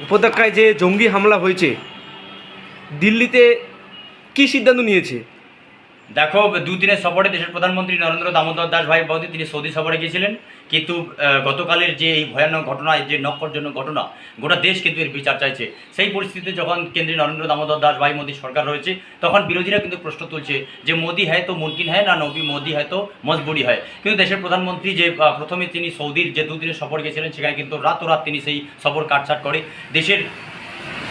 উপত্যকায় যে জঙ্গি হামলা হয়েছে, দিল্লিতে কি সিদ্ধান্ত নিয়েছে? দেখো, দুদিনের সফরে দেশের প্রধানমন্ত্রী নরেন্দ্র দামোদর দাস ভাই মোদী তিনি সৌদি সফরে গিয়েছিলেন, কিন্তু গতকালের যে এই ভয়ানক ঘটনা, যে নক্করজনক ঘটনা, গোটা দেশ কিন্তু এর বিচার চাইছে। সেই পরিস্থিতিতে যখন কেন্দ্রে নরেন্দ্র দামোদর দাস ভাই মোদী সরকার রয়েছে, তখন বিরোধীরা কিন্তু প্রশ্ন তুলছে যে মোদী হ্যায় তো মুমকিন হ্যায়, না মোদী হ্যায় তো মজবুরি হয়। কিন্তু দেশের প্রধানমন্ত্রী যে প্রথমে তিনি সৌদির যে দুদিনের সফর গিয়েছিলেন, সেখানে কিন্তু রাতোরাত তিনি সেই সফর কাটছাট করে দেশের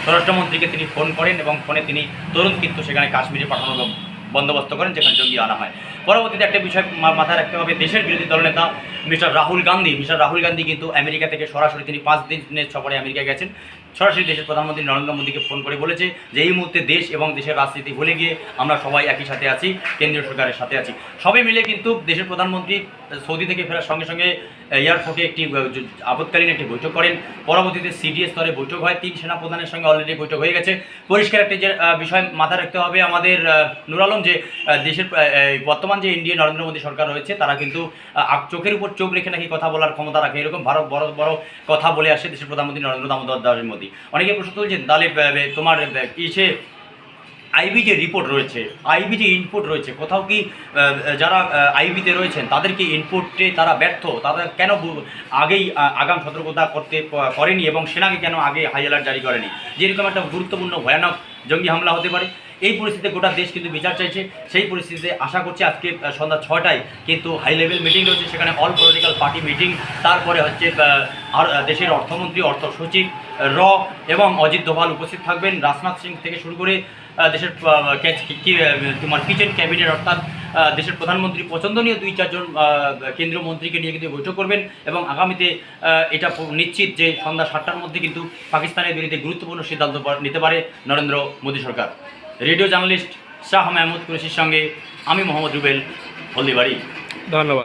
স্বরাষ্ট্রমন্ত্রীকে তিনি ফোন করেন এবং ফোনে তিনি তরুণ কিন্তু সেখানে কাশ্মীরে পাঠানোর বন্দোবস্ত করেন, যেখানে জঙ্গি আনা হয়। পরবর্তীতে একটা বিষয় মাথায় রাখতে হবে, দেশের বিরোধী দলনেতা মিস্টার রাহুল গান্ধী কিন্তু আমেরিকা থেকে সরাসরি তিনি 5 দিনের সফরে আমেরিকা গেছেন। সরাসরি দেশের প্রধানমন্ত্রী নরেন্দ্র মোদীকে ফোন করে বলেছে যে এই মুহূর্তে দেশ এবং দেশের রাজনীতি ভুলে গিয়ে আমরা সবাই একই সাথে আছি, কেন্দ্রীয় সরকারের সাথে আছি। সবাই মিলে কিন্তু দেশের প্রধানমন্ত্রী সৌদি থেকে ফেরার সঙ্গে সঙ্গে এয়ারপোর্টে একটি আপৎকালীন একটি বৈঠক করেন। পরবর্তীতে সিডিএস স্তরে বৈঠক হয়, 3 সেনাপ্রধানের সঙ্গে অলরেডি বৈঠক হয়ে গেছে। পরিষ্কার একটি যে বিষয় মাথায় রাখতে হবে আমাদের নুর আলম, যে দেশের বর্তমান যে ইন্ডিয়া নরেন্দ্র মোদী সরকার রয়েছে, তারা কিন্তু চোখের উপর চোখ রেখে নাকি কথা বলার ক্ষমতা রাখে, এরকম বড় বড় কথা বলে আসে দেশের প্রধানমন্ত্রী নরেন্দ্র দামোদর দাস মোদী। অনেকে প্রশ্ন তুলছেন, তাহলে তোমার ইসে আইবি যে রিপোর্ট রয়েছে, আইবি যে ইনপুট রয়েছে, কোথাও কি যারা আইবিতে রয়েছেন তাদের কি ইনপুটে তারা ব্যর্থ? তারা কেন আগেই আগাম সতর্কতা করেনি এবং সেনাকে কেন আগে হাই অ্যালার্ট জারি করেনি, যেরকম একটা গুরুত্বপূর্ণ ভয়ানক জঙ্গি হামলা হতে পারে? এই পরিস্থিতিতে গোটা দেশ কিন্তু বিচার চাইছে। সেই পরিস্থিতিতে আশা করছি আজকে সন্ধ্যা 6টায় কিন্তু হাই লেভেল মিটিং রয়েছে, সেখানে অল পলিটিক্যাল পার্টি মিটিং। তারপরে হচ্ছে আর দেশের অর্থমন্ত্রী, অর্থ সচিব এবং অজিত দোভাল উপস্থিত থাকবেন। রাজনাথ সিং থেকে শুরু করে দেশের তোমার কিচেন ক্যাবিনেট, অর্থাৎ দেশের প্রধানমন্ত্রী পছন্দনীয় 2-4 জন কেন্দ্রীয় মন্ত্রীকে নিয়ে কিন্তু বৈঠক করবেন এবং আগামীতে এটা নিশ্চিত যে সন্ধ্যা 7টার মধ্যে কিন্তু পাকিস্তানের বিরুদ্ধে গুরুত্বপূর্ণ সিদ্ধান্ত নিতে পারে নরেন্দ্র মোদী সরকার। রেডিও জার্নালিস্ট শাহ মাহমুদ কুরেশির সঙ্গে আমি মোহাম্মদ রুবেল, হলদিবাড়ি। ধন্যবাদ।